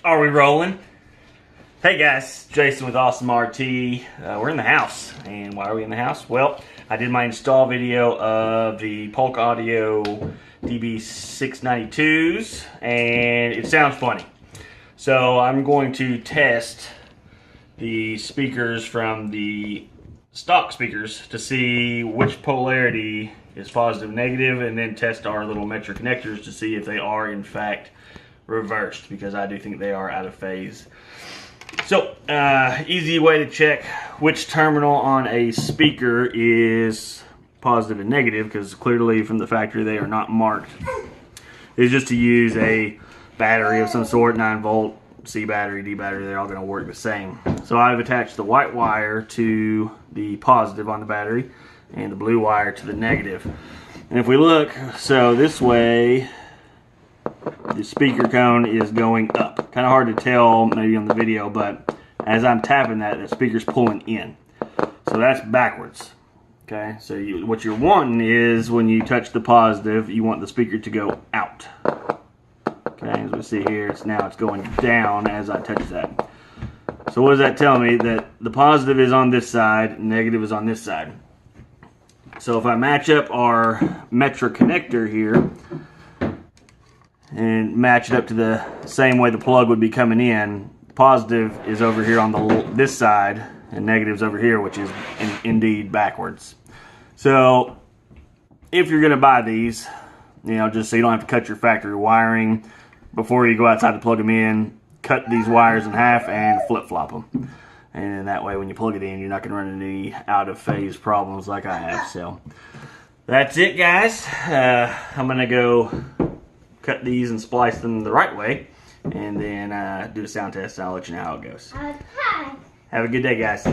Are we rolling? Hey guys, Jason with Awesome RT. We're in the house. And why are we in the house? Well, I did my install video of the Polk Audio DB692s and it sounds funny. So I'm going to test the speakers from the stock speakers to see which polarity is positive and negative, and then test our little Metra connectors to see if they are in fact reversed, because I do think they are out of phase. So easy way to check which terminal on a speaker is positive and negative, because clearly from the factory they are not marked, is just to use a battery of some sort, 9-volt, C battery, D battery. They're all going to work the same. So I've attached the white wire to the positive on the battery and the blue wire to the negative. And if we look, so this way the speaker cone is going up. Kind of hard to tell maybe on the video, but as I'm tapping that, the speaker's pulling in. So that's backwards. Okay, so what you're wanting is when you touch the positive, you want the speaker to go out. Okay, as we see here, it's going down as I touch that. So what does that tell me? That the positive is on this side, negative is on this side. So if I match up our Metra connector here and match it up to the same way the plug would be coming in, positive is over here on this side and negative is over here, which is indeed backwards. So if you're going to buy these, just so you don't have to cut your factory wiring, before you go outside to plug them in, cut these wires in half and flip-flop them. And that way when you plug it in, you're not going to run into any out-of-phase problems like I have. So that's it, guys. I'm going to go cut these and splice them the right way, and then do a sound test, and I'll let you know how it goes. Have a good day, guys.